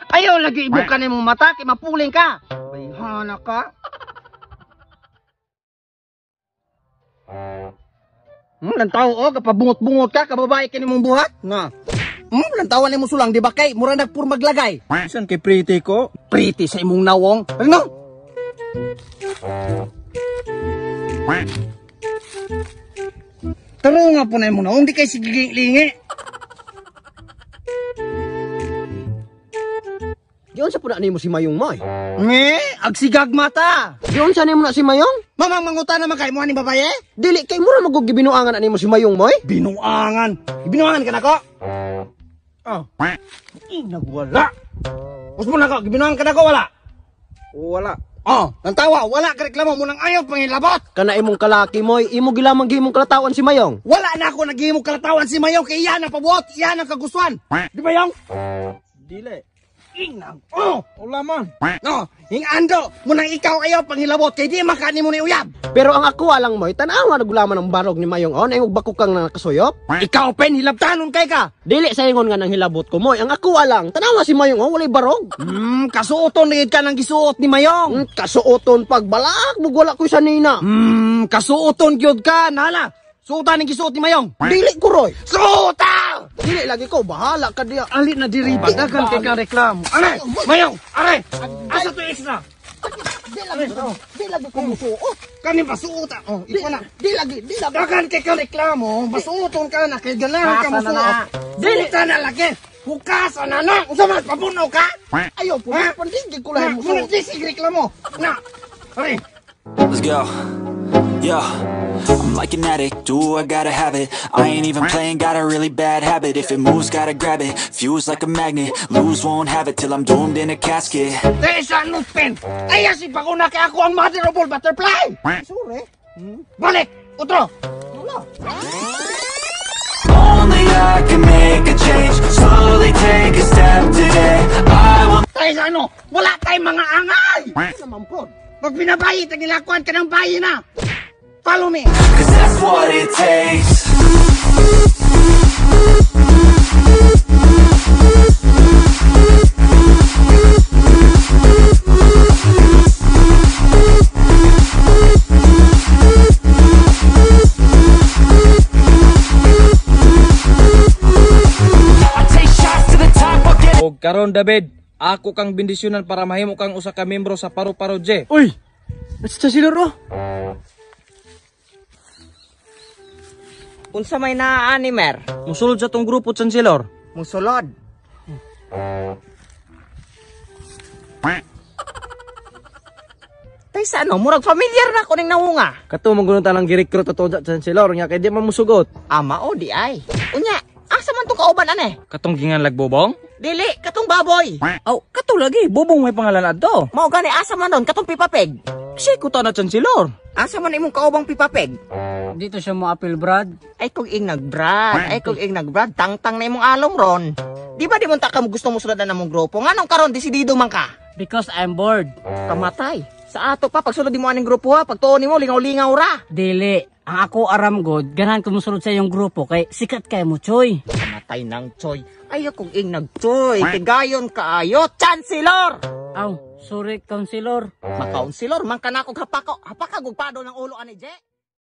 Ayaw lagi ibukan imong mata kay mapuling ka. Bayhana ka. Lantaw o kapabungot-bungot ka kababae kini mong buhat. Nga. Lantawan nimo sulang di ba kay mura nagpur maglagay. Isan kay pretty ko? Pretty sa imong nawong. Ano? Taro nga po na imong nawong di kay sigiging-lingi. Diyon sa puna nimo si Mayong Moy. Agsigag mata. Diyon sa nimo na si Mayong? Mamang mangutan naman kay mo ni babaye? Dili kay mura magugibinuangan na nimo si Mayong Moy? Binuangan. Binuangan ka na ko? Oh. Nagwala. Mas mo na ko, binuangan ka na ko wala? Wala. Oh, nantawa, wala ka reklamo mo nang ayaw pangilabot. Kana imong kalaki Moy, imo gilamang gihimong kalatawan si Mayong. Wala na ako naghihimong kalatawan si Mayong kay iyan ang pabuot, iyan ang kagustuhan. Di ba Yong? Dili. Inang. Oh, Wala man. no, hingando mo nang ikaw ayaw panghilabot kay di makani mo ni uyab. Pero ang ako alang Moy, tanaw nga nagulaman ng barog ni Mayong on, ay bakok kang nakasuyop. Ikaw pen hilabtanon kay ka. Dili sa ingon nga nang hilabot ko Moy, ang ako alang, tanaw si Mayong on, walay barog. Kasuoton gid ka nang gisuot ni Mayong. Kasuoton pagbalak, wala ko sa nina. Kasuoton gyud ka nala. Suotan ning gisuot ni Mayong. Dili ko Roy. Suota! Dili lagi ko, bahala ka diya. Ali na diri dagan kay ka reklamo. Are, Mayong, are. Asa to extra? Di lagi ko musuot. Kani basuota. Oh, iko na. Di lagi. Dagan kay ka reklamo, basuoton ka na kay ganahan ka musuot. Dili ka na lagi. Hukasan na na. Unsa man pabuno ka? Ayaw po, pandigig ko lang Muna musuot. disig reklamo. Na. Are. Let's go. Yeah, I'm like an addict, do I gotta have it. I ain't even playing, got a really bad habit. If it moves, gotta grab it, fuse like a magnet. Lose, won't have it till I'm doomed in a casket. Teresa Nupin. Ay, si Paguna kay ako ang mother of all butterfly. Sorry. Balik. Utro. Only I can make a change, slowly take a step today. I will. Teresa ano? Wala tayong mga angay. Ano naman po? Pag binabayi, tagilakuan ka ng bayi na. Follow me. Cause that's what it takes. I take shots to the top, I'll get. Og karon David, ako kang bendisyonan para mahimo kang usa ka membro sa Paru-Paro J. Uy! Nasa sila ro? Unsa may naani mer? Musulod sa tong grupo Chancellor. Musulod. Tay sa ano, murag familiar na ko ning nawunga. Kato magunta lang gi-recruit ato sa Chancellor nya kay di man musugot. Ama o di ay. Unya, asa man tong kauban ane? Katong gingan lagbobong? Dili, katong baboy. Aw, kato lagi bobong may pangalan adto. Mao gani asa man don katong pipapeg. Si ko ta na Chancellor. Asa man imong kaubang pipapeg? Dito siya mo apil, Brad. Ay kung ing nagbrad, tangtang na imong along ron. Di ba di mo ta ka gusto mo suladan namong grupo? Nganong karon desidido man ka? Because I'm bored. Kamatay. Sa ato pa pagsulod mo aning grupo ha, pagtuon nimo lingaw-lingaw ra. Dili. Ang ako aram god, ganahan ko musulod sa iyong grupo kay sikat kay mo, Choy. Kamatay ng Choy. Ayaw kong ing nag-Choy. Tigayon kaayo, Chancellor! Aw, sorry, Counselor. Makaunsilor, man ka na akong hapaka gugpado ng ulo ani Je.